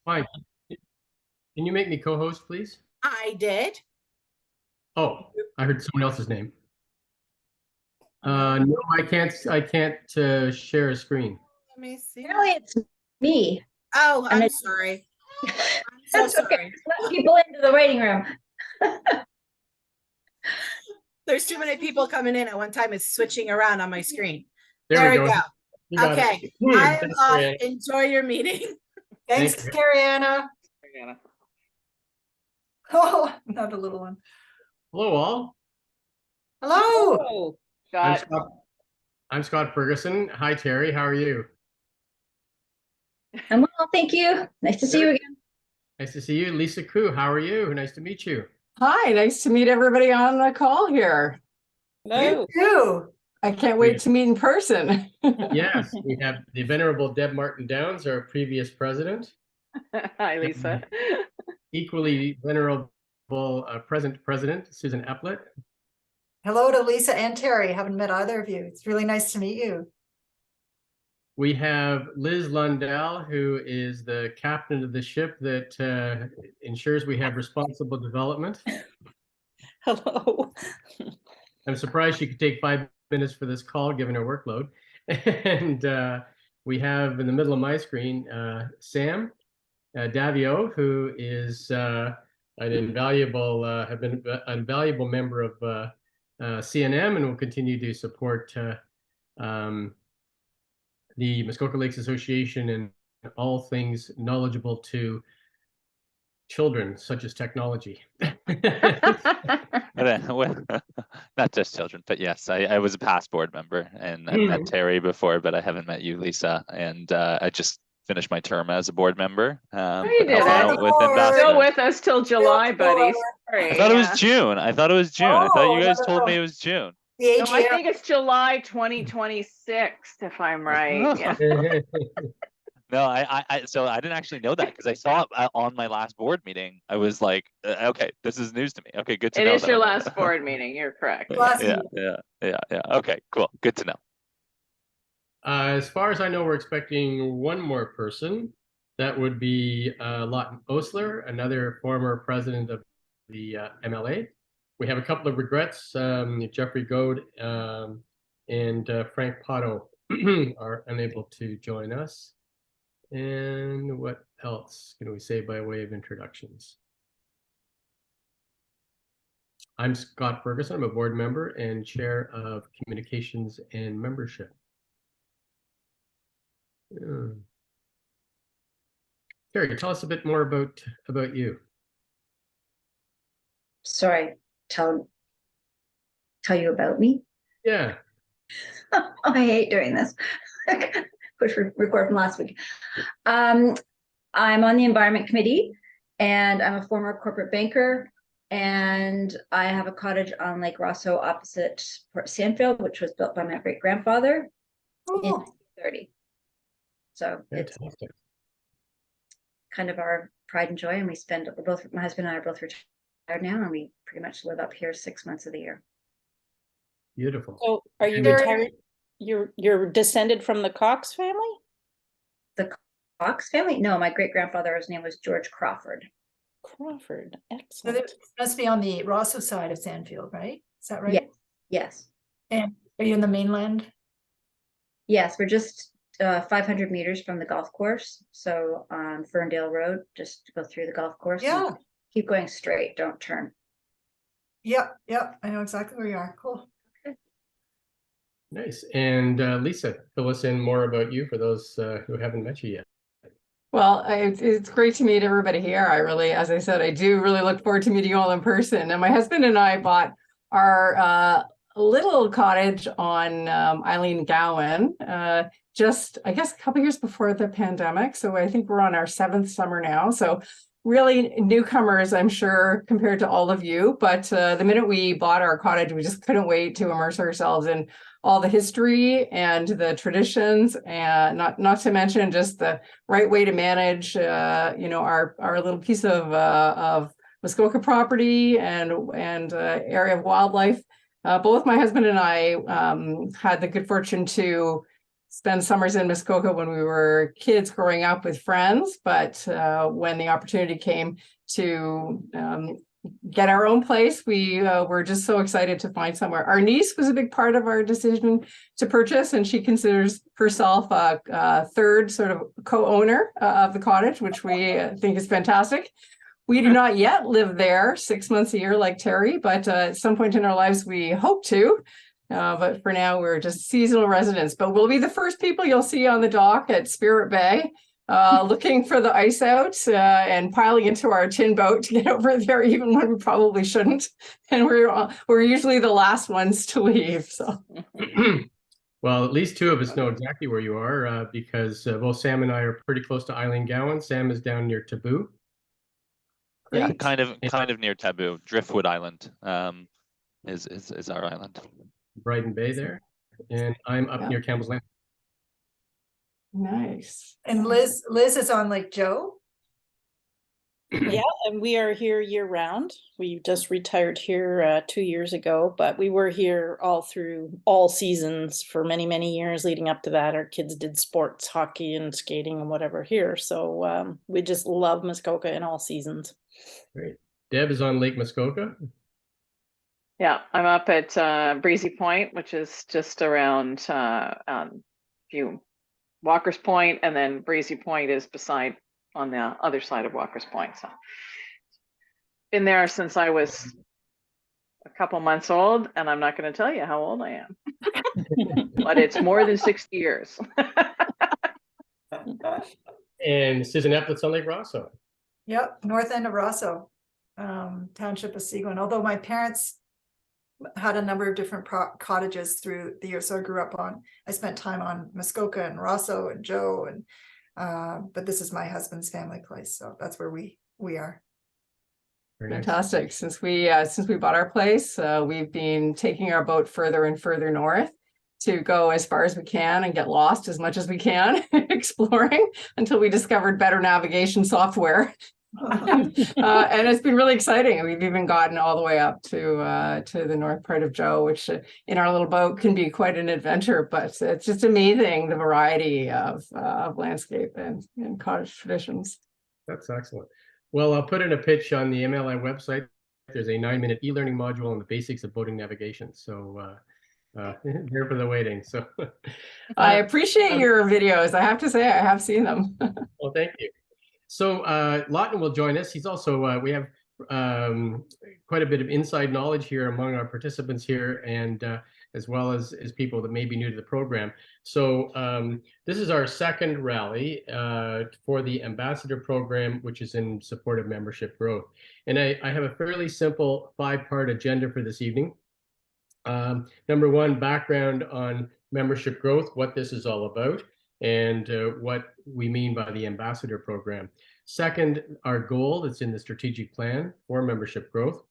Fine. Can you make me co-host, please? I did. Oh, I heard someone else's name. No, I can't. I can't share a screen. Let me see. Apparently it's me. Oh, I'm sorry. I'm so That's okay. sorry. Let people into the waiting room. There's too many people coming in at one time. It's switching around on my screen. There we go. You got it. Okay. I am off. Enjoy your meeting. Thanks, Carrie-Anna. Oh, another little one. Hello, all. Hello. I'm Scott Ferguson. Hi, Terry. How are you? I'm well, thank you. Nice to see you again. Nice to see you. Lisa Koo, how are you? Nice to meet you. Hi, nice to meet everybody on the call here. You too. I can't wait to meet in person. Yes, we have the Venerable Deb Martin Downs, our previous president. Hi, Lisa. Equally venerable present president, Susan Eplett. Hello to Lisa and Terry. Haven't met either of you. It's really nice to meet you. We have Liz Lundell, who is the captain of the ship that ensures we have responsible development. Hello. I'm surprised she could take 5 minutes for this call, given her workload. And we have in the middle of my screen, Sam Davio, who is an invaluable member of CNM and will continue to support the Muskoka Lakes Association and all things knowledgeable to children, such as technology. Well, not just children, but yes, I was a past board member, and I've met Terry before, but I haven't met you, Lisa. And I just finished my term as a board member. You did it. With still with us till July, buddy. I thought it was June. I thought you guys told me it was June. No, I think it's July 2026, if I'm right. Yeah. No, so I didn't actually know that because I saw it on my last board meeting. I was like, okay, this is news to me. Okay, good to know. It is your last board meeting. You're correct. Yeah. Okay, cool. Good to know. As far as I know, we're expecting one more person. That would be Lawton Osler, another former president of the MLA. We have a couple of regrets. Jeffrey Goad and Frank Potto are unable to join us. And what else can we say by way of introductions? I'm Scott Ferguson. I'm a board member and chair of communications and membership. Terry, tell us a bit more about you. Sorry, tell you about me? Yeah. I hate doing this. Push record from last week. I'm on the environment committee, and I'm a former corporate banker, and I have a cottage on Lake Rosso opposite Port Sandfield, which was built by my great grandfather in 1930. So it's kind of our pride and joy, and my husband and I are both retired now, and we pretty much live up here 6 months of the year. Beautiful. So are you retired? You're descended from the Cox family? The Cox family? No, my great grandfather's name was George Crawford. Crawford, excellent. So it must be on the Rosso side of Sandfield, right? Is that right? Yeah. Yes. And are you in the mainland? Yes, we're just 500 meters from the golf course. So on Ferndale Road, just go through the golf course. Yeah. Keep going straight, don't turn. Yep. I know exactly where you are. Cool. Nice. And Lisa, fill us in more about you for those who haven't met you yet. Well, it's great to meet everybody here. I really, as I said, I do really look forward to meeting you all in person. And my husband and I bought our little cottage on Eileen Gowan just, I guess, a couple years before the pandemic. So I think we're on our 7th summer now. So really newcomers, I'm sure, compared to all of you. But the minute we bought our cottage, we just couldn't wait to immerse ourselves in all the history and the traditions, and not to mention just the right way to manage, our little piece of Muskoka property and area of wildlife. Both my husband and I had the good fortune to spend summers in Muskoka when we were kids growing up with friends, but when the opportunity came to get our own place, we were just so excited to find somewhere. Our niece was a big part of our decision to purchase, and she considers herself a third sort of co-owner of the cottage, which we think is fantastic. We do not yet live there 6 months a year like Terry, but at some point in our lives, we hope to. But for now, we're just seasonal residents. But we'll be the first people you'll see on the dock at Spirit Bay, looking for the ice out and piling into our tin boat to get over there, even when we probably shouldn't. And we're usually the last ones to leave. So, well, at least two of us know exactly where you are because both Sam and I are pretty close to Eileen Gowan. Sam is down near Taboo. Yeah, great. kind of near Taboo. Driftwood Island is our island. Brighton Bay there, and I'm up Yeah. near Campbell's Land. Nice. And Liz is on Lake Joe. Yeah, and we are here year round. We just retired here 2 years ago, but we were here all through all seasons for many, many years leading up to that. Our kids did sports, hockey and skating and whatever here. So we just love Muskoka in all seasons. Great. Deb is on Lake Muskoka. Yeah, I'm up at Breezy Point, which is just around Walker's Point, and then Breezy Point is beside on the other side of Walker's Point. So been there since I was a couple months old, and I'm not going to tell you how old I am, but it's more than 60 years. And Susan Epplets on Lake Rosso. Yep, north end of Rosso, township of Seguin. Although my parents had a number of different cottages through the years, so I spent time on Muskoka and Rosso and Joe, and but this is my husband's family place, so that's where we are. Very nice. Fantastic. Since we bought our place, we've been taking our boat further and further north to go as far as we can and get lost as much as we can exploring until we discovered better navigation software. And it's been really exciting. We've even gotten all the way up to the north part of Joe, which in our little boat can be quite an adventure, but it's just amazing the variety of landscape and cottage traditions. That's excellent. Well, I'll put in a pitch on the MLA website. There's a 9-minute e-learning module on the basics of boating navigation. So here for the waiting. So I appreciate your videos. I have to say, I have seen them. well, thank you. So Lawton will join us. He's also, we have quite a bit of inside knowledge here among our participants here, and as well as people that may be new to the program. So this is our second rally for the Ambassador program, which is in support of membership growth. And I have a fairly simple 5-part agenda for this evening. Number one, background on membership growth, what this is all about, and what we mean by the Ambassador program. Second, our goal that's in the strategic plan for membership growth.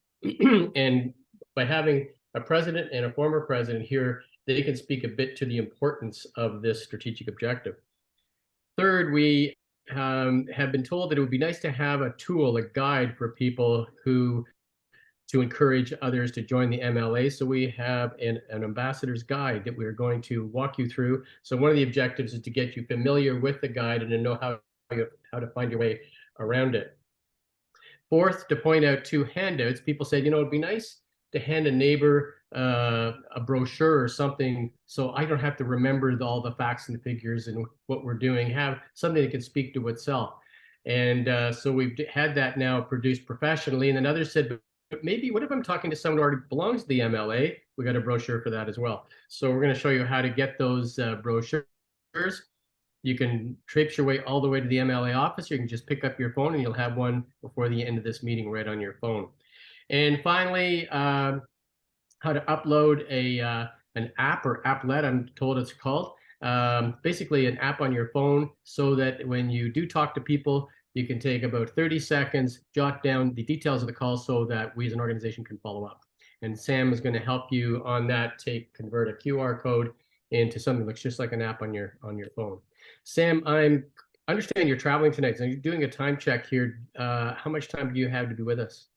And by having a president and a former president here, they can speak a bit to the importance of this strategic objective. Third, we have been told that it would be nice to have a tool, a guide for people to encourage others to join the MLA. So we have an ambassador's guide that we're going to walk you through. So one of the objectives is to get you familiar with the guide and to know how to find your way around it. Fourth, to point out 2 handouts. People said, it'd be nice to hand a neighbor a brochure or something so I don't have to remember all the facts and figures and what we're doing, have something that can speak to itself. And so we've had that now produced professionally. And then others said, but maybe what if I'm talking to someone who already belongs to the MLA? We got a brochure for that as well. So we're going to show you how to get those brochures. You can traipse your way all the way to the MLA office. You can just pick up your phone and you'll have one before the end of this meeting right on your phone. And finally, how to upload an app or applet, I'm told it's called. Basically an app on your phone so that when you do talk to people, you can take about 30 seconds, jot down the details of the call so that we as an organization can follow up. And Sam is going to help you on that, convert a QR code into something that looks just like an app on your phone. Sam, I understand you're traveling tonight, so you're doing a time check here. How much time do you have to be with us?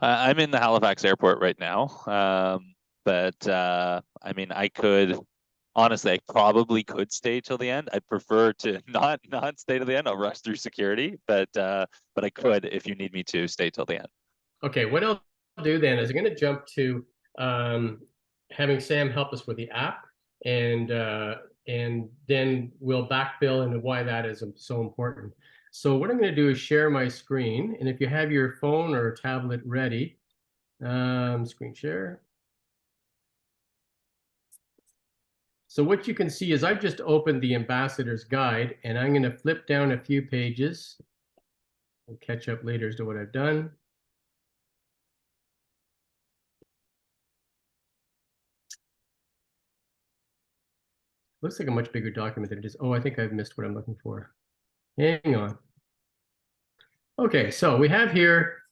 I'm in the Halifax airport right now, but I mean, I could honestly, I probably could stay till the end. I'd prefer to not stay to the end. I'll rush through security, but I could, if you need me to, stay till the end. Okay, what I'll do then is I'm going to jump to having Sam help us with the app, and then we'll backfill into why that is so important. So what I'm going to do is share my screen, and if you have your phone or tablet ready, screen share. So what you can see is I've just opened the Ambassador's Guide, and I'm going to flip down a few pages and catch up later as to what I've done. Looks like a much bigger document than it is. Oh, I think I've missed what I'm looking for. Hang on. Okay, so we have here,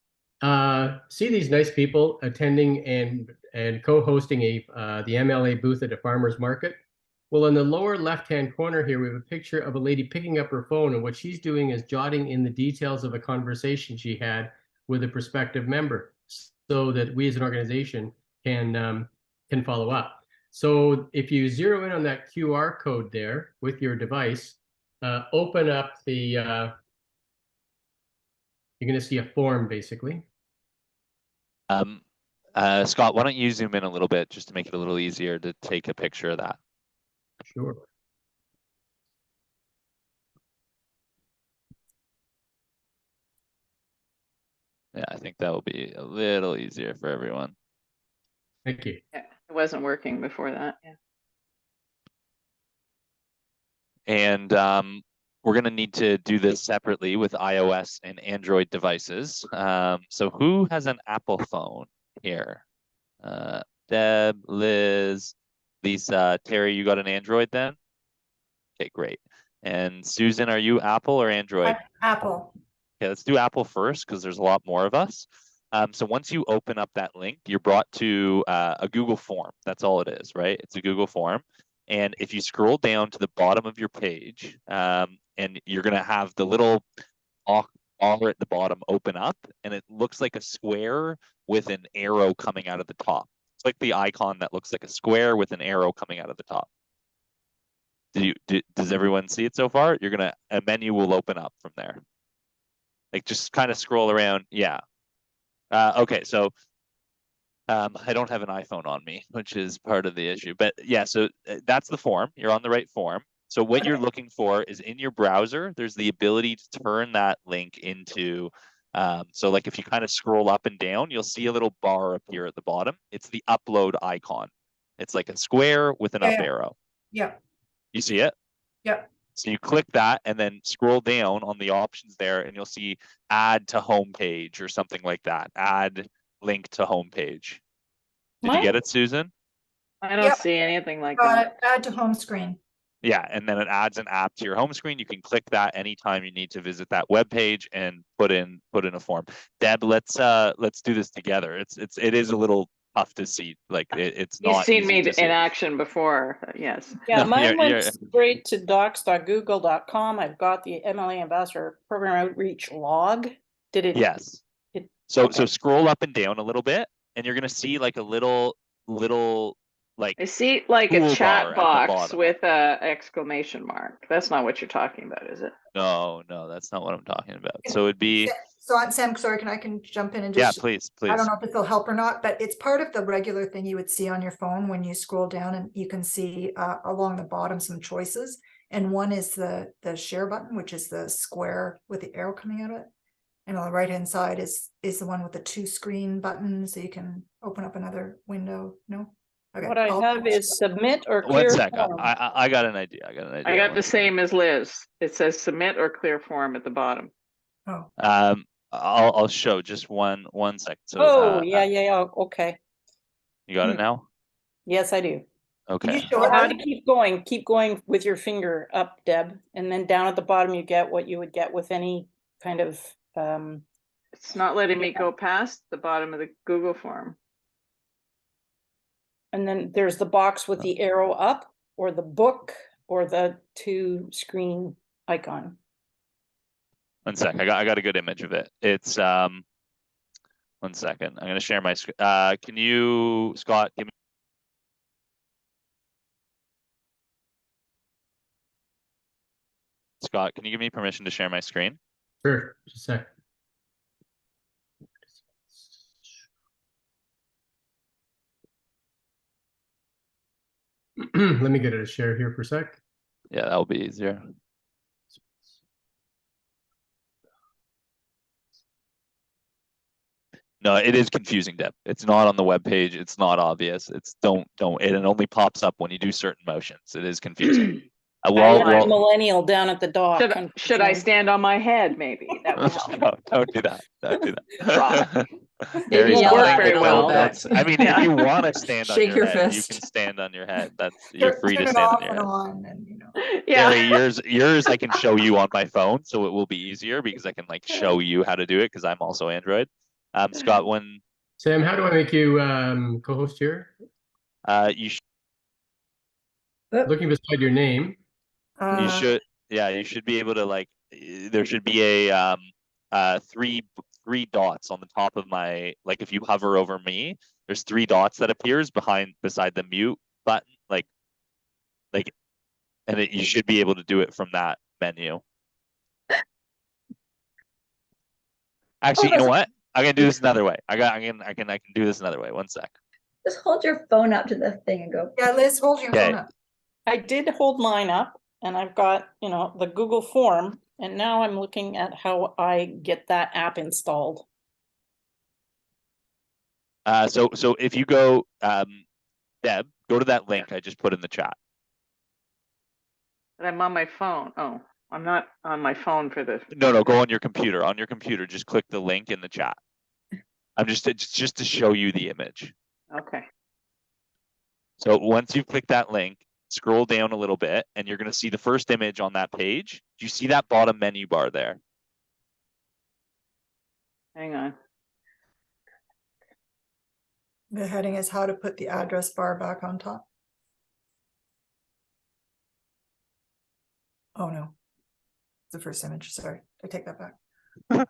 see these nice people attending and co-hosting the MLA booth at a farmer's market. Well, in the lower left-hand corner here, we have a picture of a lady picking up her phone, and what she's doing is jotting in the details of a conversation she had with a prospective member, so that we as an organization can follow up. So if you zero in on that QR code there with your device, open up the, you're going to see a form basically. Scott, why don't you zoom in a little bit just to make it a little easier to take a picture of that? Sure. Yeah, I think that will be a little easier for everyone. Thank you. Yeah, it wasn't working before that. Yeah. And we're going to need to do this separately with iOS and Android devices. So who has an Apple phone here? Deb, Liz, Lisa, Terry, you got an Android then? Okay, great. And Susan, are you Apple or Android? Apple. Okay, let's do Apple first because there's a lot more of us. So once you open up that link, you're brought to a Google form. That's all it is, right? It's a Google form. And if you scroll down to the bottom of your page, and you're going to have the little bar at the bottom open up, and it looks like a square with an arrow coming out of the top. It's like the icon that looks like a square with an arrow coming out of the top. Does everyone see it so far? A menu will open up from there. Like just kind of scroll around. Yeah. Okay, so I don't have an iPhone on me, which is part of the issue. But yeah, so that's the form. You're on the right form. So what you're looking for is in your browser, there's the ability to turn that link into, so like if you kind of scroll up and down, you'll see a little bar appear at the bottom. It's the upload icon. It's like a square with an up arrow. Yeah. You see it? Yep. So you click that and then scroll down on the options there, and you'll see add to homepage or something like that. Add link to homepage. Did you get it, Susan? I don't see anything like Got that. it. Add to home screen. Yeah, and then it adds an app to your home screen. You can click that anytime you need to visit that web page and put in a form. Deb, let's do this together. It is a little tough to see. Like it's not. You've seen me easy to in see. action before. Yes. Yeah, No, mine went you're- straight to docs.google.com. I've got the MLA Ambassador Program Outreach log. Did it? Yes. It, So okay. scroll up and down a little bit, and you're gonna see like a little like I see like a toolbar at chat the box bottom. with a exclamation mark. That's not what you're talking about, is it? No, that's not what I'm talking about. So it'd be So Sam, sorry, I can jump in and yeah, just, please. I don't know if this will help or not, but it's part of the regular thing you would see on your phone when you scroll down, and you can see along the bottom some choices. And one is the share button, which is the square with the arrow coming out of it. And on the right hand side is the one with the 2 screen button, so you can open up another window. No? Okay. What I have is submit or One clear sec. form. I got an idea. I got One the second. same as Liz. It says submit or clear form at the bottom. Oh, I'll show just one sec. So Oh, yeah. Okay. you got it now? Yes, I do. can you Okay. show You have it? to keep going with your finger up, Deb, and then down at the bottom you get what you would get with any kind of It's not letting me go past the bottom of the Google form. and then there's the box with the arrow up, or the book, or the 2 screen icon. One sec. I got a good image of it. It's 1 second. I'm gonna share my screen. Can you, Scott, give me Scott, can you give me permission to share my screen? Sure, just a sec. Let me get it a share here for a sec. Yeah, that'll be easier. No, it is confusing, Deb. It's not on the web page. It's not obvious. It's don't. It only pops up when you do certain motions. It is confusing. I Well, am a millennial down at the dock. Should I stand on my head? Maybe that would help. no, don't do that. Don't do Wrong. that. Maybe Harry's yell work nodding, at very it a but little well. bit. I mean, if you want to stand on Shake your your head, fist. you can stand on your head. You're free to Turn it stand off on your and head. on, and you know. Yeah. Harry, yours I can show you on my phone, so it will be easier because I can like show you how to do it because I'm also Android. Scott, when Sam, how do I make you co-host here? you Looking beside your name. you should you should be able to like there should be a three dots on the top of my, like if you hover over me, there's 3 dots that appears beside the mute button, like and you should be able to do it from that menu. Actually, you know what? I'm gonna do this another way. I can do this another way. One sec. Just hold your phone up to the thing and go. Yeah, Liz, hold your Okay. phone up. I did hold mine up and I've got, the Google form, and now I'm looking at how I get that app installed. So if you go, Deb, go to that link I just put in the chat. But I'm on my phone. Oh, I'm not on my phone for this. No, go on your computer. On your computer, just click the link in the chat. It's just to show you the image. Okay. So once you click that link, scroll down a little bit, and you're going to see the first image on that page. Do you see that bottom menu bar there? Hang on. The heading is how to put the address bar back on top. Oh no, it's the first image. Sorry, I take that back.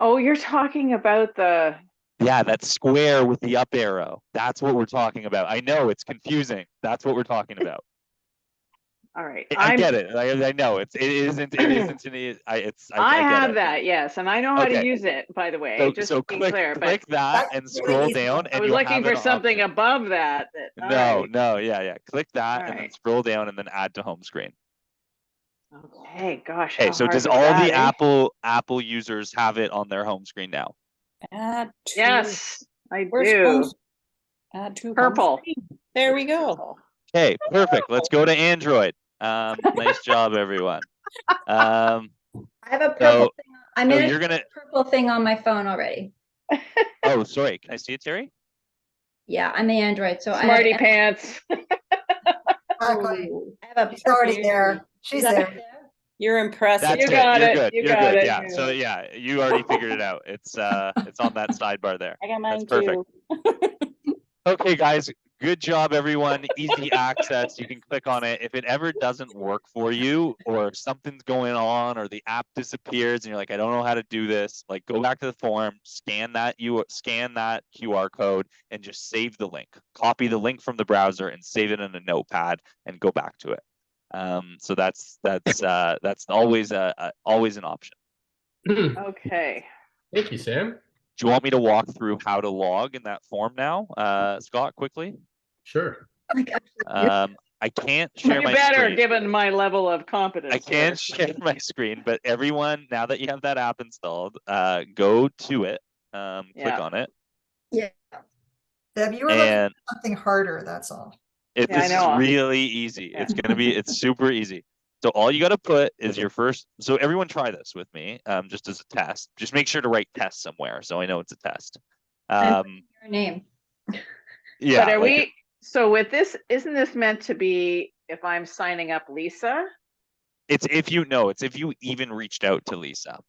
Oh, you're talking about the. Yeah, that square with the up arrow. That's what we're talking about. I know it's confusing. That's what we're talking about. All right. I get it. I know it isn't. I have get it. that, yes, and I know how to use it. By the way, just So to be click clear. that That's and really scroll easy. down. I And was you'll looking have for an something option. above that. All right. No, yeah. Click that and then Alright. scroll down and then add to home screen. Okay, gosh. Okay, how so hard does was all that, the eh? Apple users have it on their home screen now? Add to. Yes, I Where's do. home? Add to home Purple. screen. There we go. Okay, perfect. Let's go to Android. Nice job, everyone. I have a purple So, thing. I'm so in you're a gonna. purple thing on my phone already. Oh, sorry. Can I see it, Terry? Yeah, I'm the Android, so Smarty I pants. Exactly. Ooh, have a She's already purple. there. She's Is that there. there? you're impressive. That's You it. got You're it. good. You You're got good. it. Yeah. So yeah, you already figured it out. It's on that sidebar there. I got mine That's perfect. too. Okay, guys. Good job, everyone. Easy access. You can click on it. If it ever doesn't work for you, or something's going on, or the app disappears, and you're like, I don't know how to do this, like go back to the form, scan that QR code, and just save the link. Copy the link from the browser and save it in a notepad, and go back to it. So that's always always an option. Okay. Thank you, Sam. Do you want me to walk through how to log in that form now, Scott, quickly? Sure. Like, I can't share You my better, screen. given my level of competence. I can't share my screen, but everyone, now that you have that app installed, go to it, click Yeah. on it, Deb, you were looking and for something harder, that's all. Yeah, I this is know. really easy. Yeah. It's super easy. So all you got to put is your first. So everyone try this with me, just as a test. Just make sure to write test somewhere, so I know it's a test. your name. Yeah. But are like- so with this, isn't this meant to be if I'm signing up Lisa? It's if you even reached out to Lisa.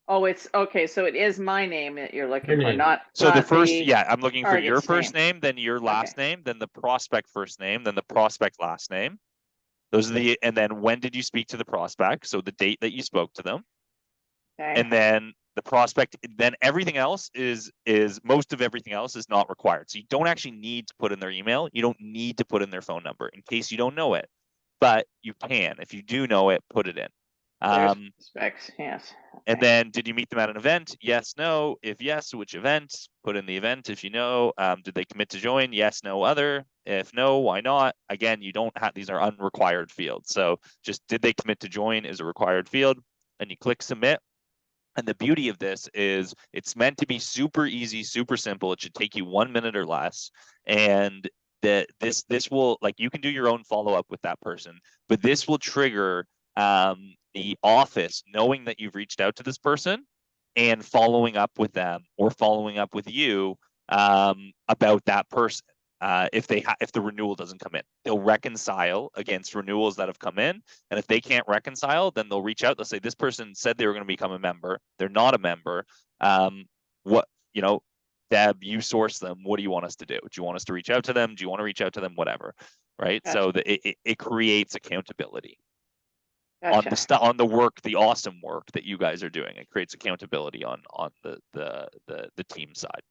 Oh, it's okay. So it is my name that you're looking Your for, name. not. So the not first, I'm looking for your target's first name, then your last name, then the prospect first name, then the prospect last name. Those are and then when did you speak to the prospect? So the date that you spoke to them. Okay. And then the prospect, then everything else is most of everything else is not required. So you don't actually need to put in their email. You don't need to put in their phone number in case you don't know it, but you can. If you do know it, put it in. There's specs, yes. And Okay. then, did you meet them at an event? Yes, no. If yes, which event? Put in the event if you know. Did they commit to join? Yes, no, other. If no, why not? Again, you don't have, these are unrequired fields. So just did they commit to join is a required field, and you click submit. And the beauty of this is it's meant to be super easy, super simple. It should take you 1 minute or less. And this will, like, you can do your own follow-up with that person, but this will trigger the office knowing that you've reached out to this person and following up with them or following up with you about that person. If the renewal doesn't come in, they'll reconcile against renewals that have come in. And if they can't reconcile, then they'll reach out. They'll say, this person said they were going to become a member. They're not a member. Deb, you source them. What do you want us to do? Do you want us to reach out to them? Do you want to reach out to them? Whatever. Right. Gotcha. So it creates accountability Gotcha. on the work, the awesome work that you guys are doing. It creates accountability on the team side.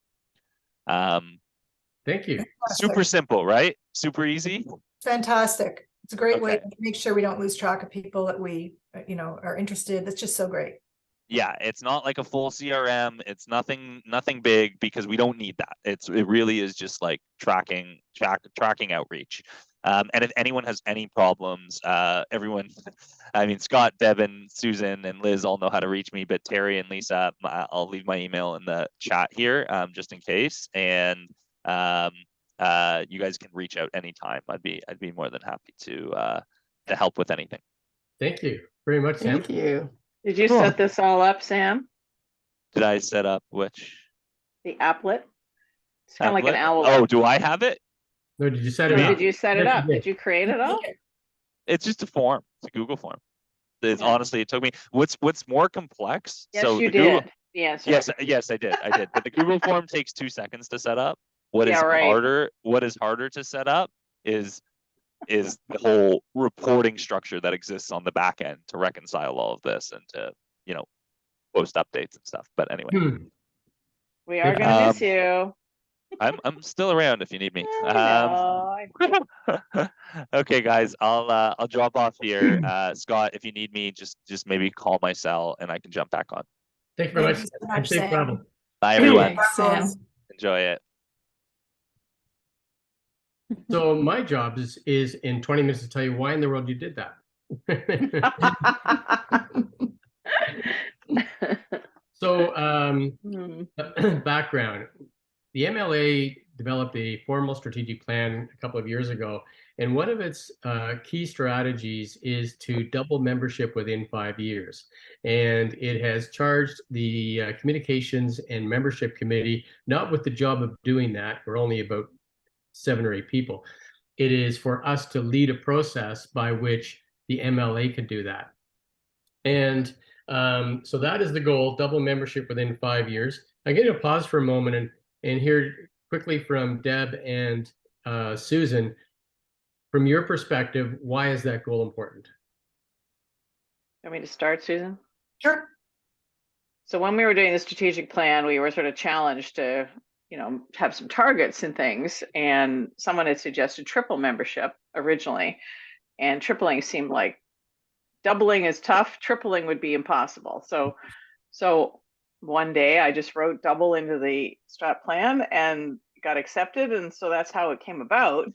Thank you. Super simple, right? Super easy. Fantastic. It's a great way Okay. to make sure we don't lose track of people that we, are interested. It's just so great. Yeah, it's not like a full CRM. It's nothing big because we don't need that. It really is just like tracking outreach. And if anyone has any problems, everyone, I mean, Scott, Devin, Susan, and Liz all know how to reach me, but Terry and Lisa, I'll leave my email in the chat here, just in case. And you guys can reach out anytime. I'd be more than happy to help with anything. Thank you very much, Sam. Thank you. Did you Cool. set this all up, Sam? Did I set up which? The applet? It's kind of like an Applet? owl. Oh, do I have it? No, did you set it Or up? did you set it Yes, you up? did. Did you create it all? It's just a form. It's a Google form. It's Yeah. honestly, it took me. What's more complex? Yes, so you the Google, did. The answer. yes, I did. But the Google form takes 2 seconds to set up. What Yeah, is right. harder to set up is the whole reporting structure that exists on the back end to reconcile all of this and to, post updates and stuff. But anyway, We are going to miss Um, you. I'm still around if you need me. I know. Okay, guys, I'll drop off here. Scott, if you need me, just maybe call my cell and I can jump back on. Thank you very Thank much. you so And much, safe Sam. travel. Bye, everyone. Thanks, Sam. Enjoy it. So my job is in 20 minutes to tell you why in the world you did that. So Hmm. background. The MLA developed a formal strategic plan a couple of years ago, and one of its key strategies is to double membership within 5 years. And it has charged the Communications and Membership Committee not with the job of doing that. We're only about 7 or 8 people. It is for us to lead a process by which the MLA can do that. And so that is the goal, double membership within 5 years. I'm going to pause for a moment and hear quickly from Deb and Susan, from your perspective, why is that goal important? Want me to start, Susan? Sure. So when we were doing the strategic plan, we were sort of challenged to, have some targets and things. And someone had suggested triple membership originally. And tripling seemed like doubling is tough. Tripling would be impossible. So one day I just wrote double into the strat plan and got accepted. And so that's how it came about.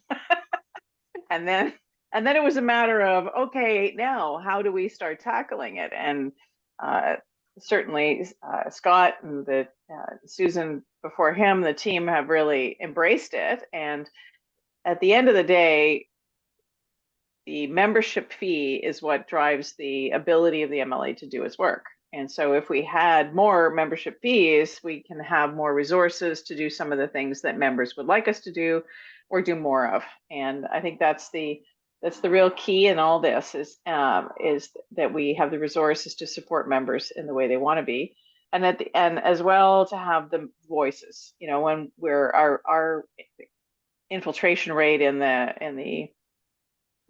and then it was a matter of, okay, now how do we start tackling it? And certainly Scott and Susan before him, the team have really embraced it. And at the end of the day, the membership fee is what drives the ability of the MLA to do its work. And so if we had more membership fees, we can have more resources to do some of the things that members would like us to do or do more of. And I think that's the real key in all this is that we have the resources to support members in the way they want to be. And as well to have the voices, when our infiltration rate in the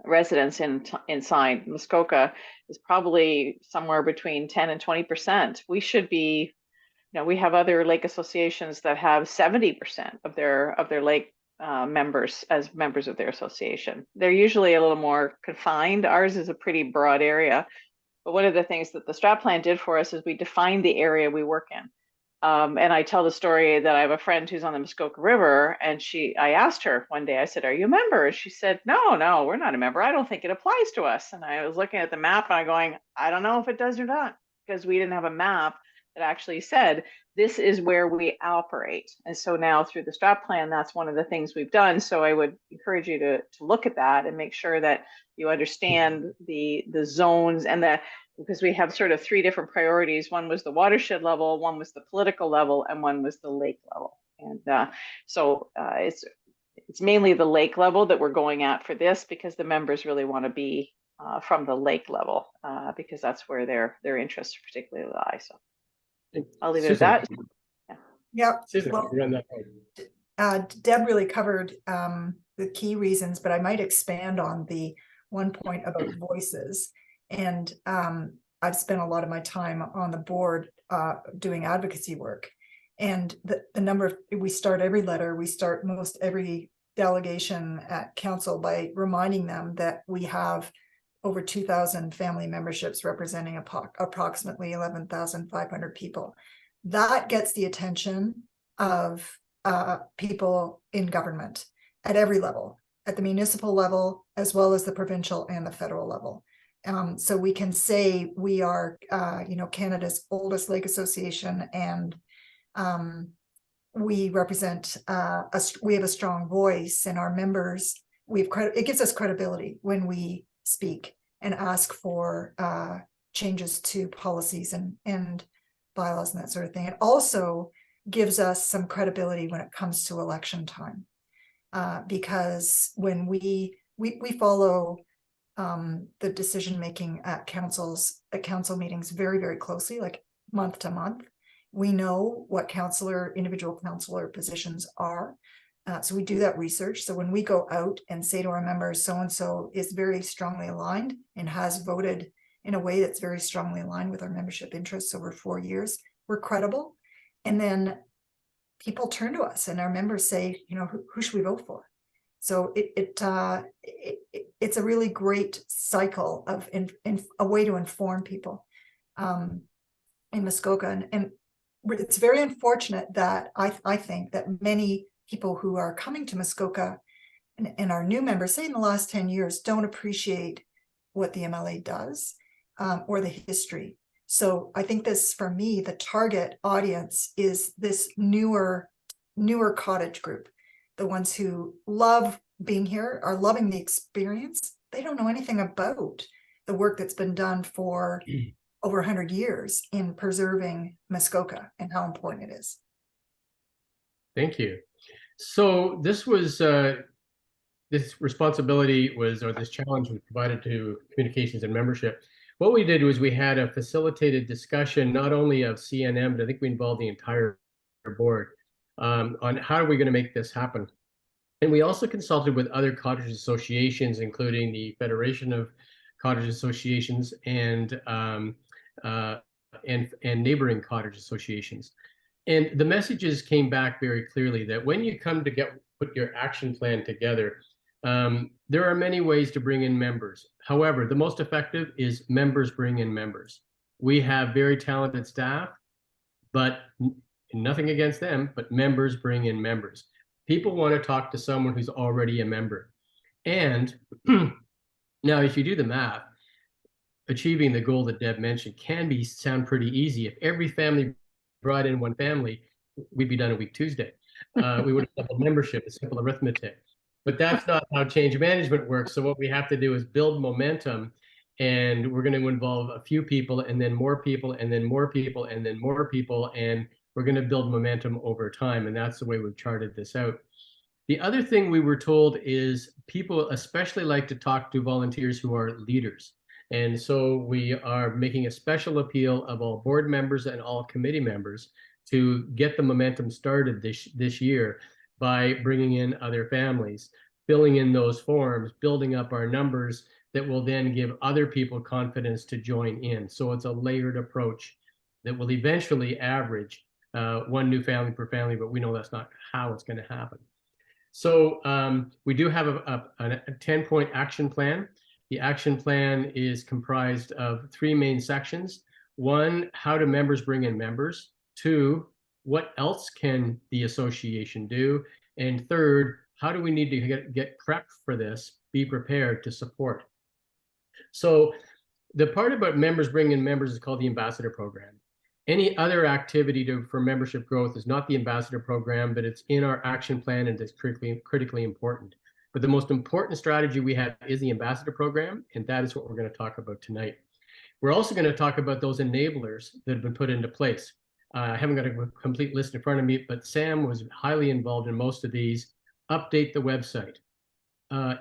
residents inside Muskoka is probably somewhere between 10 and 20%. We should be, we have other lake associations that have 70% of their lake members as members of their association. They're usually a little more confined. Ours is a pretty broad area. But one of the things that the strat plan did for us is we defined the area we work in. And I tell the story that I have a friend who's on the Muskoka River, and I asked her one day, I said, "Are you a member?" And she said, no, we're not a member. I don't think it applies to us. And I was looking at the map and I'm going, I don't know if it does or not, because we didn't have a map that actually said, this is where we operate. And so now through the strat plan, that's one of the things we've done. So I would encourage you to look at that and make sure that you understand the zones and because we have sort of three different priorities. One was the watershed level, one was the political level, and one was the lake level. And it's mainly the lake level that we're going at for this, because the members really want to be from the lake level, because that's where their interests particularly lie. So I'll leave it at that. Yep. Susan, Well, you're on that point. Deb really covered the key reasons, but I might expand on the one point about voices. And I've spent a lot of my time on the board doing advocacy work. And the number of, we start every letter, we start most every delegation at council by reminding them that we have over 2,000 family memberships representing approximately 11,500 people. That gets the attention of people in government at every level, at the municipal level, as well as the provincial and the federal level. So we can say we are, Canada's oldest lake association, and we represent, we have a strong voice, and our members, it gives us credibility when we speak and ask for changes to policies and bylaws and that sort of thing. It also gives us some credibility when it comes to election time, because when we follow the decision making at council meetings very, very closely, like month to month. We know what individual councillor positions are. So we do that research. So when we go out and say to our members, so-and-so is very strongly aligned and has voted in a way that's very strongly aligned with our membership interests over 4 years, we're credible. And then people turn to us and our members say, who should we vote for? So it's a really great cycle of a way to inform people in Muskoka. And it's very unfortunate that I think that many people who are coming to Muskoka and our new members, say in the last 10 years, don't appreciate what the MLA does or the history. So I think this, for me, the target audience is this newer cottage group. The ones who love being here are loving the experience. They don't know anything about the work that's been done for over 100 years in preserving Muskoka and how important it is. Thank you. So this was this responsibility was, or this challenge was provided to communications and membership. What we did was we had a facilitated discussion, not only of CNM, but I think we involved the entire board on how are we going to make this happen. And we also consulted with other cottage associations, including the Federation of Cottage Associations and neighboring cottage associations. And the messages came back very clearly that when you come to put your action plan together, there are many ways to bring in members. However, the most effective is members bring in members. We have very talented staff, but nothing against them, but members bring in members. People want to talk to someone who's already a member. And now, if you do the math, achieving the goal that Deb mentioned can sound pretty easy. If every family brought in one family, we'd be done a week Tuesday. We would have doubled membership, a simple arithmetic. But that's not how change management works. So what we have to do is build momentum, and we're going to involve a few people, and then more people, and then more people, and then more people, and we're going to build momentum over time. And that's the way we've charted this out. The other thing we were told is people especially like to talk to volunteers who are leaders. And so we are making a special appeal of all board members and all committee members to get the momentum started this year by bringing in other families, filling in those forms, building up our numbers that will then give other people confidence to join in. So it's a layered approach that will eventually average one new family per family, but we know that's not how it's going to happen. So we do have a 10-point action plan. The action plan is comprised of 3 main sections. 1, how do members bring in members? 2, what else can the association do? And 3rd, how do we need to get prepped for this, be prepared to support? So the part about members bringing in members is called the Ambassador Program. Any other activity for membership growth is not the Ambassador Program, but it's in our action plan and it's critically important. But the most important strategy we have is the Ambassador Program, and that is what we're going to talk about tonight. We're also going to talk about those enablers that have been put into place. I haven't got a complete list in front of me, but Sam was highly involved in most of these. Update the website.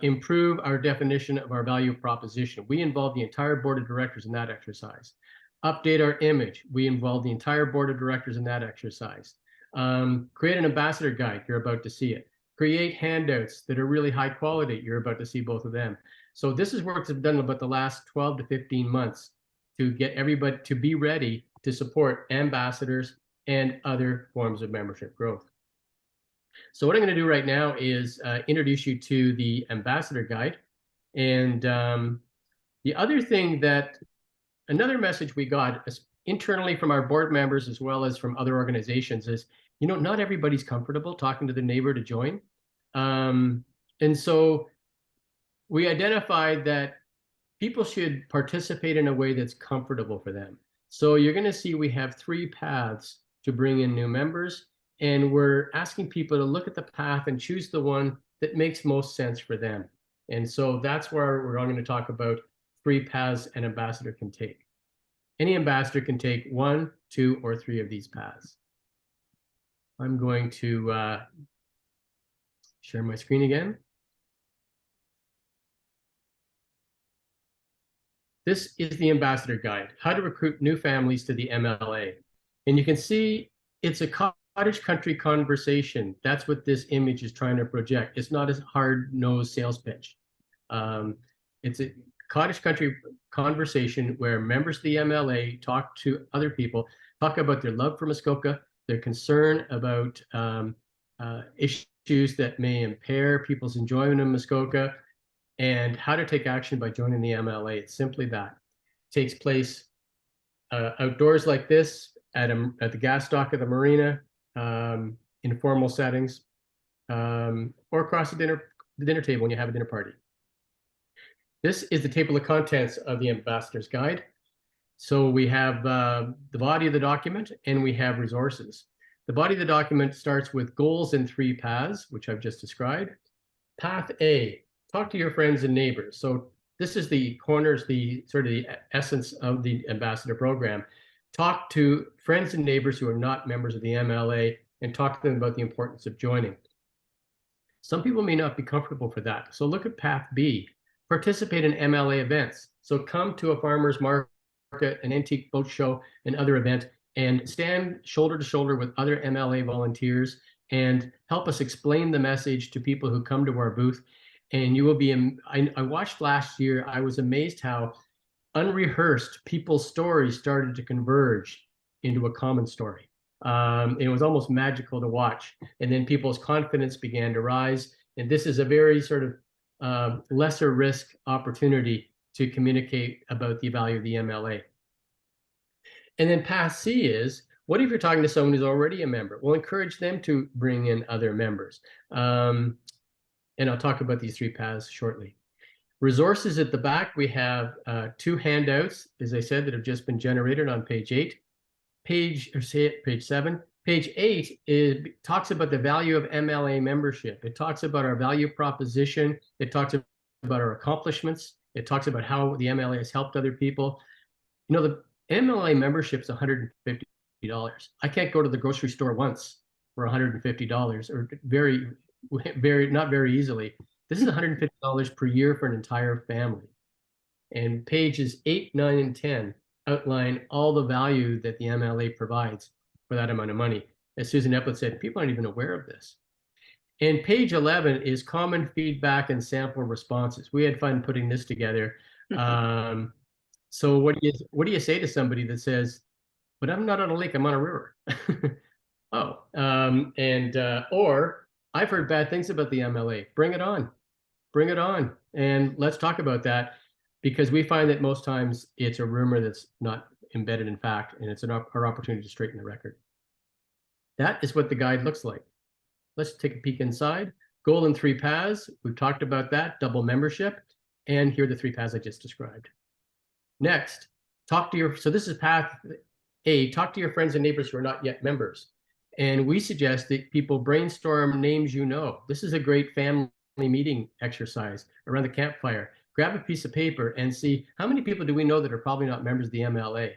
Improve our definition of our value proposition. We involve the entire board of directors in that exercise. Update our image. We involve the entire board of directors in that exercise. Create an ambassador guide. You're about to see it. Create handouts that are really high quality. You're about to see both of them. So this is work that's been done about the last 12 to 15 months to get everybody to be ready to support ambassadors and other forms of membership growth. So what I'm going to do right now is introduce you to the Ambassador Guide. And the other thing another message we got internally from our board members as well as from other organizations is, you know, not everybody's comfortable talking to the neighbor to join. And so we identified that people should participate in a way that's comfortable for them. So you're going to see we have 3 paths to bring in new members. And we're asking people to look at the path and choose the one that makes most sense for them. And so that's where we're going to talk about 3 paths an ambassador can take. Any ambassador can take 1, 2, or 3 of these paths. I'm going to share my screen again. This is the Ambassador Guide, how to recruit new families to the MLA. And you can see it's a cottage country conversation. That's what this image is trying to project. It's not a hard-nosed sales pitch. It's a cottage country conversation where members of the MLA talk to other people, talk about their love for Muskoka, their concern about issues that may impair people's enjoyment of Muskoka, and how to take action by joining the MLA. It's simply that. It takes place outdoors like this, at the gas dock of the marina, informal settings, or across the dinner table when you have a dinner party. This is the table of contents of the Ambassador's Guide. So we have the body of the document and we have resources. The body of the document starts with goals and 3 paths, which I've just described. Path A, talk to your friends and neighbors. So this is the corners, the sort of the essence of the Ambassador Program. Talk to friends and neighbors who are not members of the MLA and talk to them about the importance of joining. Some people may not be comfortable for that. So look at Path B, participate in MLA events. So come to a farmer's market, an antique boat show, and other event, and stand shoulder to shoulder with other MLA volunteers and help us explain the message to people who come to our booth. And you will be, I watched last year, I was amazed how unrehearsed people's stories started to converge into a common story. It was almost magical to watch. And then people's confidence began to rise. And this is a very sort of lesser risk opportunity to communicate about the value of the MLA. And then path C is, what if you're talking to someone who's already a member? We'll encourage them to bring in other members. And I'll talk about these 3 paths shortly. Resources at the back, we have 2 handouts, as I said, that have just been generated on page 8. Page 7. Page 8 talks about the value of MLA membership. It talks about our value proposition. It talks about our accomplishments. It talks about how the MLA has helped other people. You know, the MLA membership is $150. I can't go to the grocery store once for $150, or not very easily. This is $150 per year for an entire family. And pages 8, 9, and 10 outline all the value that the MLA provides for that amount of money. As Susan Epplett said, people aren't even aware of this. And page 11 is common feedback and sample responses. We had fun putting this together. So what do you say to somebody that says, but I'm not on a lake, I'm on a river? Or I've heard bad things about the MLA. Bring it on. Bring it on. And let's talk about that. because we find that most times it's a rumor that's not embedded in fact, and it's our opportunity to straighten the record. That is what the guide looks like. Let's take a peek inside. Goal in 3 paths. We've talked about that, double membership. And here are the 3 paths I just described. Next, so this is path A, talk to your friends and neighbors who are not yet members. And we suggest that people brainstorm names you know. This is a great family meeting exercise around the campfire. Grab a piece of paper and see how many people do we know that are probably not members of the MLA.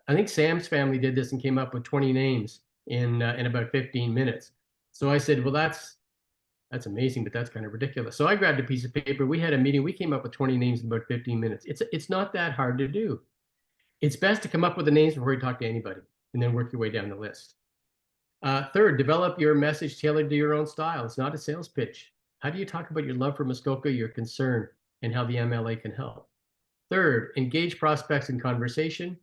I think Sam's family did this and came up with 20 names in about 15 minutes. So I said, well, that's amazing, but that's kind of ridiculous. So I grabbed a piece of paper. We had a meeting. We came up with 20 names in about 15 minutes. It's not that hard to do. It's best to come up with the names before you talk to anybody and then work your way down the list. Third, develop your message tailored to your own style. It's not a sales pitch. How do you talk about your love for Muskoka, your concern, and how the MLA can help? Third, engage prospects in conversation.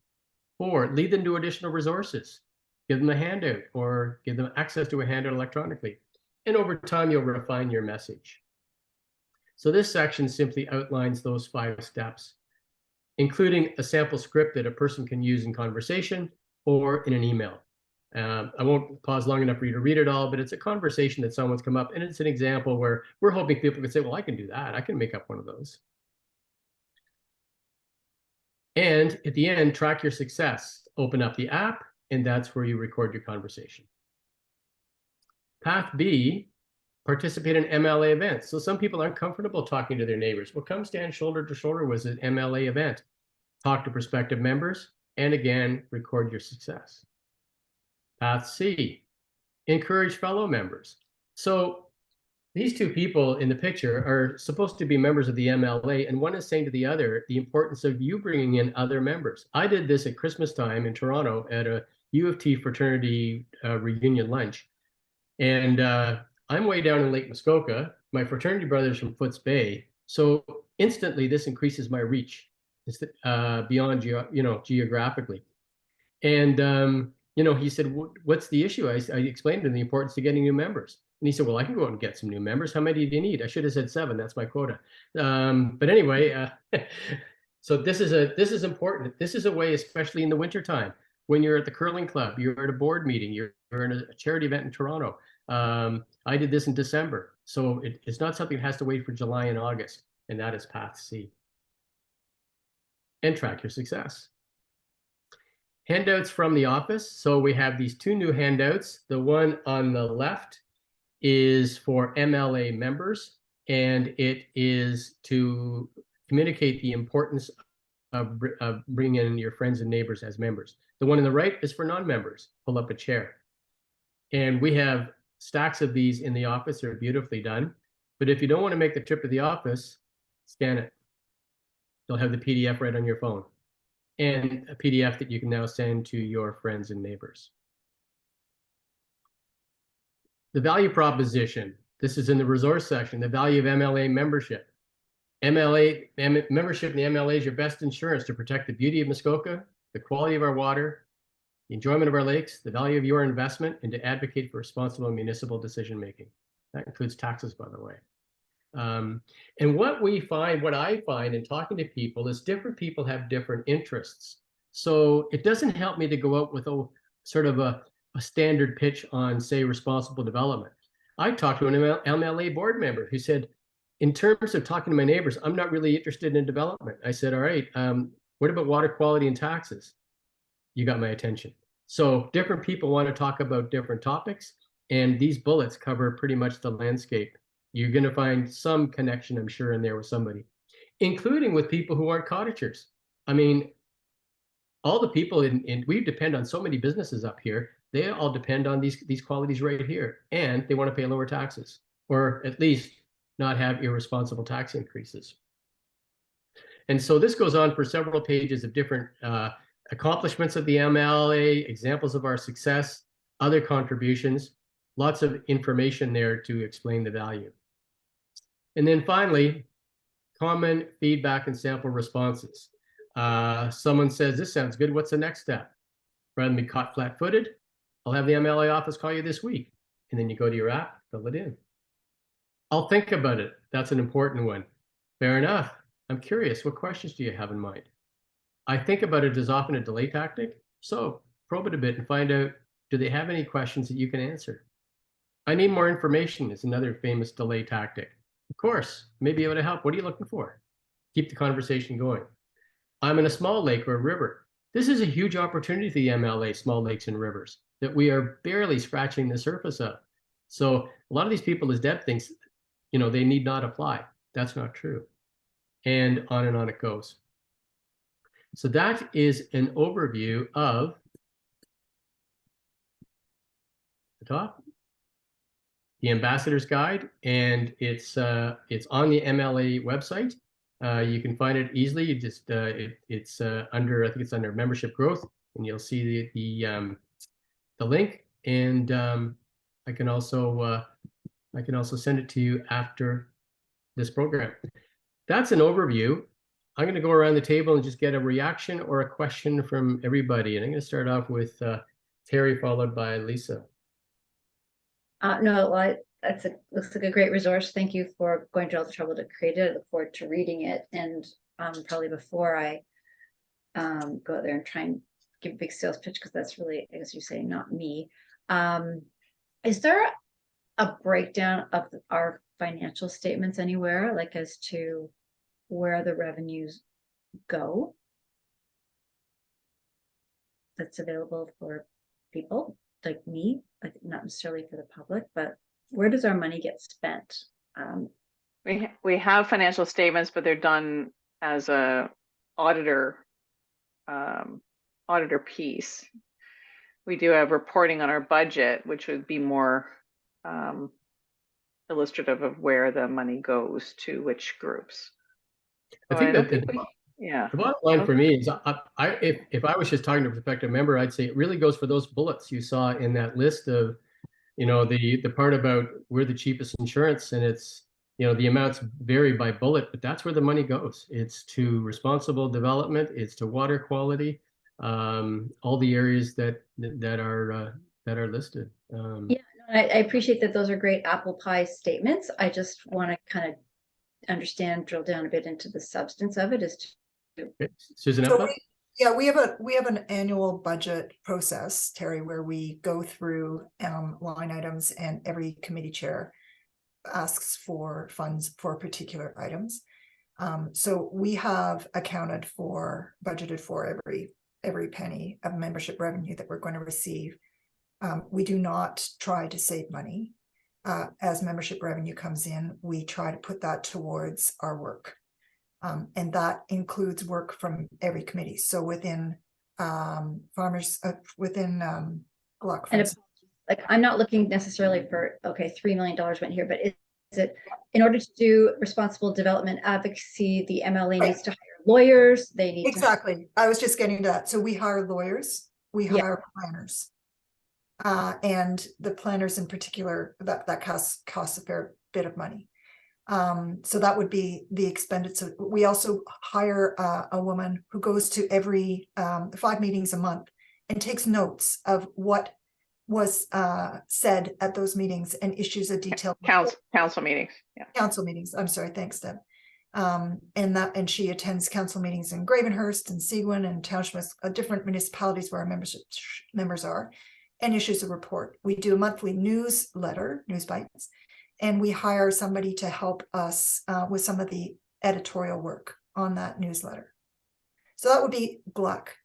4, lead them to additional resources. Give them a handout or give them access to a handout electronically. And over time, you'll refine your message. So this section simply outlines those 5 steps, including a sample script that a person can use in conversation or in an email. I won't pause long enough for you to read it all, but it's a conversation that someone's come up, and it's an example where we're hoping people can say, well, I can do that. I can make up one of those. And at the end, track your success. Open up the app, and that's where you record your conversation. Path B, participate in MLA events. So some people aren't comfortable talking to their neighbors. Well, come stand shoulder to shoulder with an MLA event. Talk to prospective members, and again, record your success. Path C, encourage fellow members. So these 2 people in the picture are supposed to be members of the MLA, and one is saying to the other the importance of you bringing in other members. I did this at Christmas time in Toronto at a U of T fraternity reunion lunch. And I'm way down in Lake Muskoka. My fraternity brother's from Foots Bay. So instantly this increases my reach beyond geographically. And he said, what's the issue? I explained to him the importance of getting new members. And he said, well, I can go out and get some new members. How many do you need? I should have said 7. That's my quota. But anyway, so this is important. This is a way, especially in the wintertime, when you're at the curling club, you're at a board meeting, you're in a charity event in Toronto. I did this in December. So it's not something that has to wait for July and August. And that is path C. And track your success. Handouts from the office. So we have these 2 new handouts. The one on the left is for MLA members, and it is to communicate the importance of bringing in your friends and neighbors as members. The one on the right is for non-members. Pull up a chair. And we have stacks of these in the office. They're beautifully done. But if you don't want to make the trip to the office, scan it. You'll have the PDF right on your phone, and a PDF that you can now send to your friends and neighbors. The value proposition. This is in the resource section, the value of MLA membership. Membership in the MLA is your best insurance to protect the beauty of Muskoka, the quality of our water, the enjoyment of our lakes, the value of your investment, and to advocate for responsible municipal decision-making. That includes taxes, by the way. And what I find in talking to people is different people have different interests. So it doesn't help me to go out with sort of a standard pitch on, say, responsible development. I talked to an MLA board member who said, in terms of talking to my neighbors, I'm not really interested in development. I said, all right, what about water quality and taxes? You got my attention. So different people want to talk about different topics, and these bullets cover pretty much the landscape. You're going to find some connection, I'm sure, in there with somebody, including with people who aren't cottagers. I mean, all the people we depend on so many businesses up here. They all depend on these qualities right here, and they want to pay lower taxes, or at least not have irresponsible tax increases. And so this goes on for several pages of different accomplishments of the MLA, examples of our success, other contributions, lots of information there to explain the value. And then finally, common feedback and sample responses. Someone says, this sounds good, what's the next step? Rather than be caught flat-footed, I'll have the MLA office call you this week. And then you go to your app, fill it in. I'll think about it. That's an important one. Fair enough. I'm curious, what questions do you have in mind? I think about it as often a delay tactic. So probe it a bit and find out, do they have any questions that you can answer? I need more information is another famous delay tactic. Of course, maybe able to help. What are you looking for? Keep the conversation going. I'm in a small lake or a river. This is a huge opportunity for the MLA, small lakes and rivers, that we are barely scratching the surface of. So a lot of these people, as Deb thinks, they need not apply. That's not true. And on it goes. So that is an overview of the top, the Ambassador's Guide, and it's on the MLA website. You can find it easily. You just it's under, I think it's under membership growth, and you'll see the link. And I can also send it to you after this program. That's an overview. I'm going to go around the table and just get a reaction or a question from everybody. And I'm going to start off with Terry, followed by Lisa. No, well, looks like a great resource. Thank you for going to all the trouble to create it. I look forward to reading it. And probably before I go out there and try and give a big sales pitch, because that's really, as you say, not me. Is there a breakdown of our financial statements anywhere, like as to where the revenues go, that's available for people like me, like not necessarily for the public, but where does our money get spent? We have financial statements, but they're done as a auditor piece. We do have reporting on our budget, which would be more illustrative of where the money goes to which groups. I think that yeah. The bottom line for me is, if I was just talking to a prospective member, I'd say it really goes for those bullets you saw in that list of, the part about we're the cheapest insurance, and it's, the amounts vary by bullet, but that's where the money goes. It's to responsible development, it's to water quality, all the areas that are listed. Yeah, I appreciate that. Those are great apple pie statements. I just want to kind of understand, drill down a bit into the substance of it. Okay. Susan, so we have an annual budget process, Terry, where we go through line items, and every committee chair asks for funds for particular items. So we have budgeted for every penny of membership revenue that we're going to receive. We do not try to save money. As membership revenue comes in, we try to put that towards our work. And that includes work from every committee. So within within Gluck, And like, I'm not looking necessarily for, okay, $3 million went here, but is it, in order to do responsible development advocacy, the MLA needs to hire lawyers, they need exactly. I was just getting to that. So we hire lawyers, we hire planners. And the planners in particular, that costs a fair bit of money. So that would be the expenditure. We also hire a woman who goes to every 5 meetings a month and takes notes of what was said at those meetings and issues a detailed council meetings. Yeah. Council meetings. I'm sorry. Thanks, Deb. And she attends council meetings in Gravenhurst and Seguin and townships, different municipalities where our members are, and issues a report. We do a monthly newsletter, News Bites, and we hire somebody to help us with some of the editorial work on that newsletter. So that would be Gluck.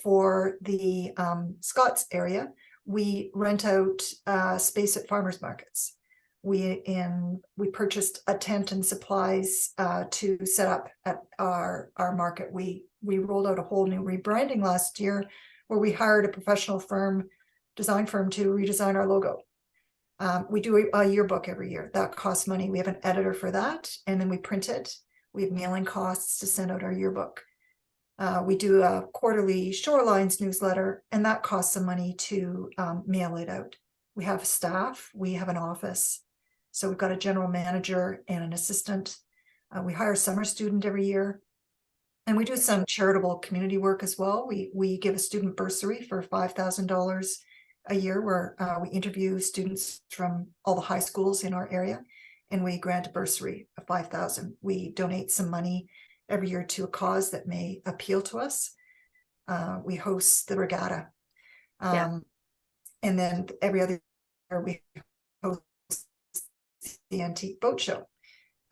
For the Scots area, we rent out space at farmers markets. We purchased a tent and supplies to set up at our market. We rolled out a whole new rebranding last year, where we hired a professional design firm to redesign our logo. We do a yearbook every year. That costs money. We have an editor for that, and then we print it. We have mailing costs to send out our yearbook. We do a quarterly Shorelines newsletter, and that costs some money to mail it out. We have staff. We have an office. So we've got a general manager and an assistant. We hire a summer student every year. And we do some charitable community work as well. We give a student bursary for $5,000 a year, where we interview students from all the high schools in our area, and we grant a bursary of $5,000. We donate some money every year to a cause that may appeal to us. We host the regatta. Yeah. And then every other year we host the antique boat show.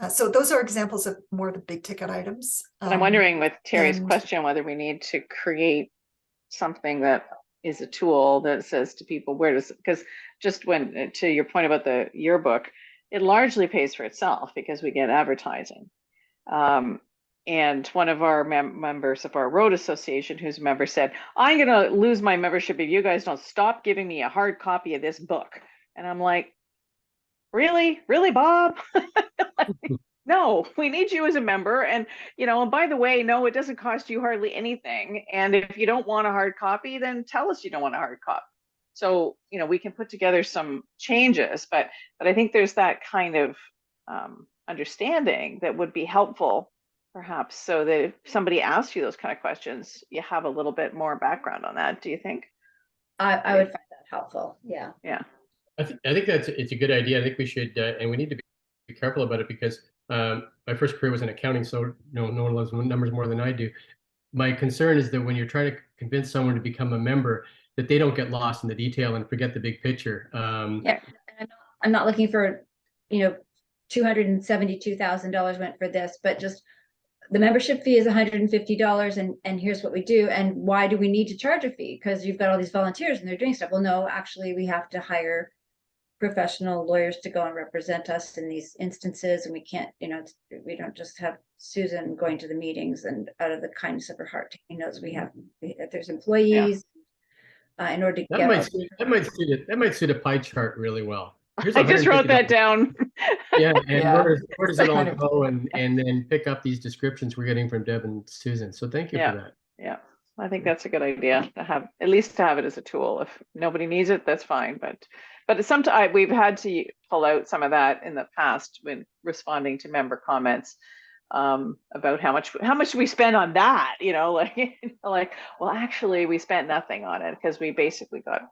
So those are examples of more of the big ticket items. But I'm wondering with Terry's and- question, whether we need to create something that is a tool that says to people, where does, because just when, to your point about the yearbook, it largely pays for itself because we get advertising. And one of our members of our road association, who's a member, said, I'm going to lose my membership if you guys don't stop giving me a hard copy of this book. And I'm like, really, Bob? No, we need you as a member. And, and by the way, no, it doesn't cost you hardly anything. And if you don't want a hard copy, then tell us you don't want a hard copy. So, we can put together some changes, but I think there's that kind of understanding that would be helpful, perhaps, so that if somebody asks you those kind of questions, you have a little bit more background on that. Do you think? I would find that helpful. Yeah. Yeah. I think it's a good idea. I think we should, and we need to be careful about it because my first career was in accounting, so no one loves numbers more than I do. My concern is that when you're trying to convince someone to become a member, that they don't get lost in the detail and forget the big picture. Yeah, I'm not looking for, $272,000 went for this, but just the membership fee is $150, and here's what we do. And why do we need to charge a fee? Because you've got all these volunteers and they're doing stuff. Well, no, actually, we have to hire professional lawyers to go and represent us in these instances, and we can't, we don't just have Susan going to the meetings and out of the kindness of her heart taking notes. There's employees. In order to that might suit a pie chart really well. I just wrote that down. Yeah, and Yeah. Where does it all go? And then pick up these descriptions we're getting from Deb and Susan. So thank you for that. Yeah, I think that's a good idea to have, at least to have it as a tool. If nobody needs it, that's fine. But sometimes we've had to pull out some of that in the past when responding to member comments about how much we spend on that. Like, well, actually, we spent nothing on it because we basically got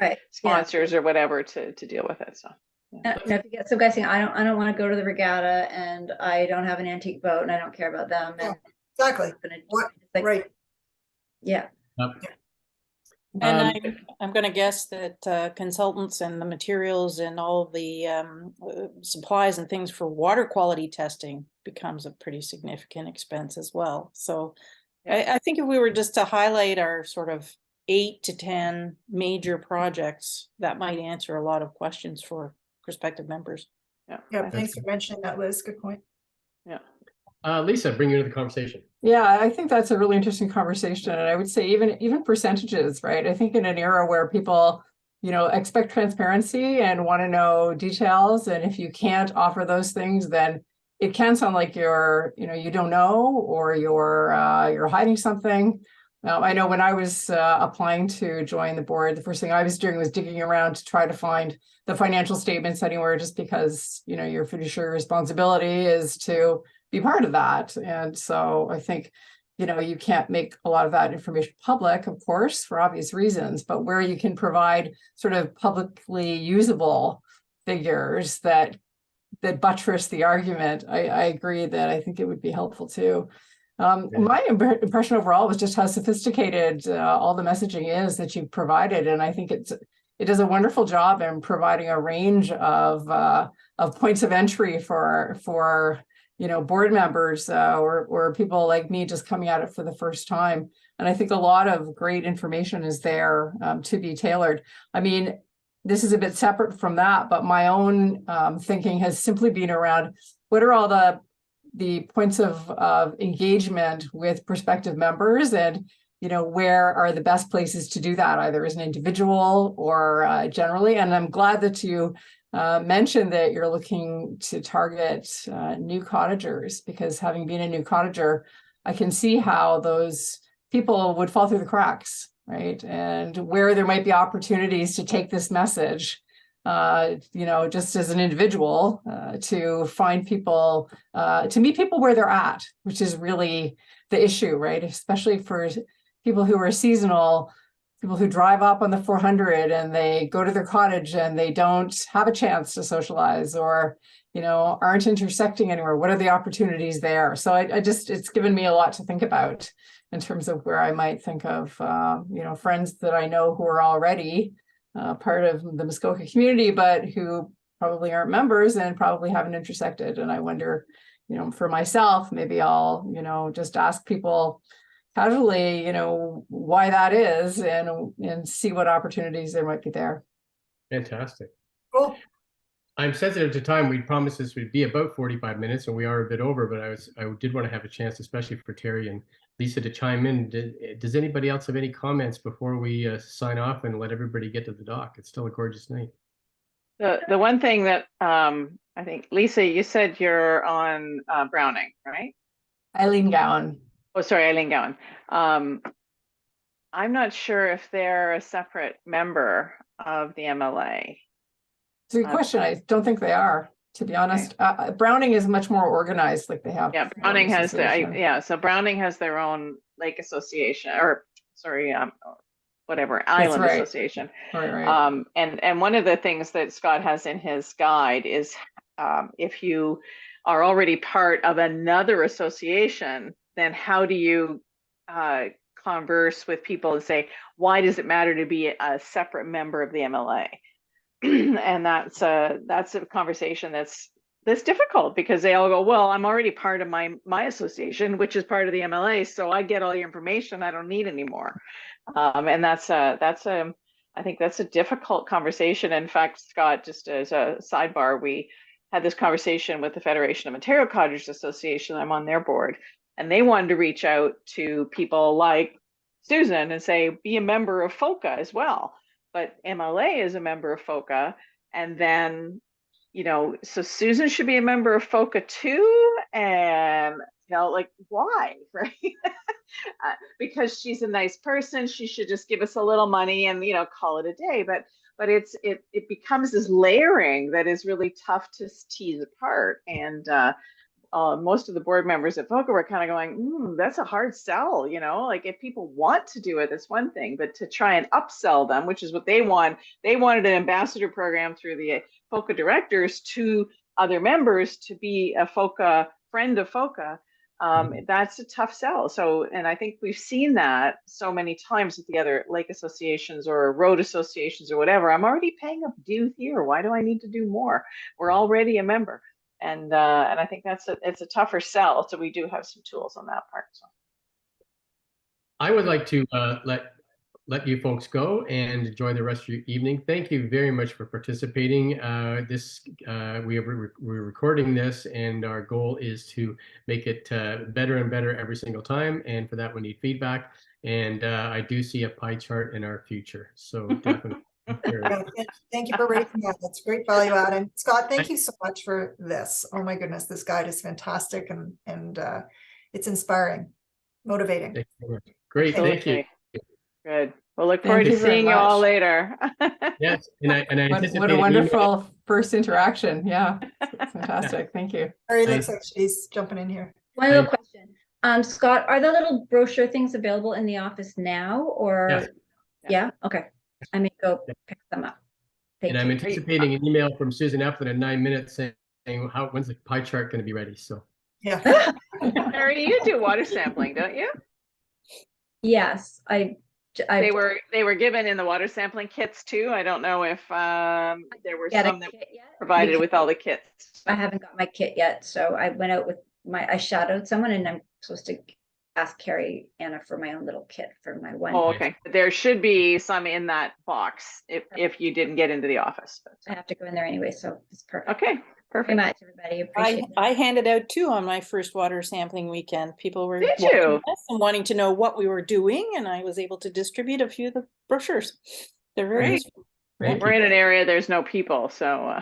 Right. sponsors or whatever to deal with it. So. If you get some guys saying, I don't want to go to the regatta, and I don't have an antique boat, and I don't care about them. And exactly. Right. Yeah. And I'm going to guess that consultants and the materials and all the supplies and things for water quality testing becomes a pretty significant expense as well. So I think if we were just to highlight our sort of 8 to 10 major projects, that might answer a lot of questions for prospective members. Yeah. Thanks for mentioning that, Liz. Good point. Yeah. Lisa, bring you into the conversation. Yeah, I think that's a really interesting conversation. And I would say even percentages, right? I think in an era where people, expect transparency and want to know details, and if you can't offer those things, then it can sound like you don't know, or you're hiding something. I know when I was applying to join the board, the first thing I was doing was digging around to try to find the financial statements anywhere, just because, your fiduciary responsibility is to be part of that. And so I think, you can't make a lot of that information public, of course, for obvious reasons, but where you can provide sort of publicly usable figures that buttress the argument, I agree that I think it would be helpful too. My impression overall was just how sophisticated all the messaging is that you've provided, and I think it does a wonderful job in providing a range of points of entry for board members or people like me just coming at it for the first time. And I think a lot of great information is there to be tailored. I mean, this is a bit separate from that, but my own thinking has simply been around what are all the points of engagement with prospective members, and where are the best places to do that, either as an individual or generally. And I'm glad that you mentioned that you're looking to target new cottagers, because having been a new cottager, I can see how those people would fall through the cracks, right? And where there might be opportunities to take this message, just as an individual, to find people, to meet people where they're at, which is really the issue, right? Especially for people who are seasonal, people who drive up on the 400 and they go to their cottage and they don't have a chance to socialize, or, aren't intersecting anywhere? What are the opportunities there? So I just, it's given me a lot to think about in terms of where I might think of, friends that I know who are already part of the Muskoka community, but who probably aren't members and probably haven't intersected. And I wonder, for myself, maybe I'll, just ask people casually, why that is, and see what opportunities there might be there. Fantastic. Cool. I'm sensitive to time. We promised this would be about 45 minutes, and we are a bit over, but I did want to have a chance, especially for Terry and Lisa, to chime in. Does anybody else have any comments before we sign off and let everybody get to the dock? It's still a gorgeous night. The one thing that I think, Lisa, you said you're on Browning, right? Eileen Gowan. Oh, sorry, Eileen Gowan. I'm not sure if they're a separate member of the MLA. It's a good question. I don't think they are, to be honest. Browning is much more organized, like they have. Yeah, Browning has so Browning has their own lake association, or sorry, whatever, island association. Right. And one of the things that Scott has in his guide is if you are already part of another association, then how do you converse with people and say, why does it matter to be a separate member of the MLA? And that's a conversation that's difficult, because they all go, well, I'm already part of my association, which is part of the MLA, so I get all your information. I don't need any more. And I think that's a difficult conversation. In fact, Scott, just as a sidebar, we had this conversation with the Federation of Ontario Cottagers Association. I'm on their board, and they wanted to reach out to people like Susan and say, be a member of FOCA as well. But MLA is a member of FOCA, and then, so Susan should be a member of FOCA too, and like, why, right? Because she's a nice person, she should just give us a little money and call it a day. But it becomes this layering that is really tough to tease apart. And most of the board members at FOCA were kind of going, that's a hard sell, like if people want to do it, that's one thing, but to try and upsell them, which is what they want. They wanted an ambassador program through the FOCA directors to other members to be a FOCA friend of FOCA. That's a tough sell. So, and I think we've seen that so many times with the other lake associations or road associations or whatever. I'm already paying a due here. Why do I need to do more? We're already a member. And I think it's a tougher sell. So we do have some tools on that part. So I would like to let you folks go and enjoy the rest of your evening. Thank you very much for participating. We're recording this, and our goal is to make it better and better every single time. And for that, we need feedback. And I do see a pie chart in our future. So definitely. Thank you for raising that. That's great value add. And Scott, thank you so much for this. Oh my goodness, this guide is fantastic, and it's inspiring, motivating. Thank you. Great, thank you. Good. We'll look forward to seeing you all later. Yes, and I anticipate what a wonderful first interaction. Yeah, it's fantastic. Thank you. Mary looks like she's jumping in here. One little question. Scott, are the little brochure things available in the office now, or? Yes. Yeah, okay. I may go pick them up. And I'm anticipating an email from Susan Eflin in 9 minutes saying, when's the pie chart going to be ready? So yeah. Mary, you do water sampling, don't you? Yes, they were given in the water sampling kits too. I don't know if there were some that provided with all the kits. I haven't got my kit yet, so I went out with I shadowed someone, and I'm supposed to ask Carrie Anna for my own little kit for my one. Oh, okay. There should be some in that box if you didn't get into the office. But I have to go in there anyway, so it's perfect. Okay, perfect. Very much, everybody. Appreciate I handed out two on my first water sampling weekend. People were wanting to know what we were doing, and I was able to distribute a few of the brochures. They're very useful. We're in an area there's no people, so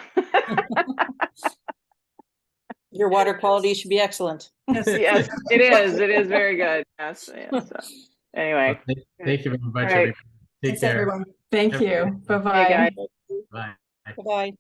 your water quality should be excellent. Yes, it is. It is very good. Yes. So, anyway, thank you very much. Right. Take care. Everyone. Thank you. Bye-bye. Hey, guys. Bye. Bye-bye.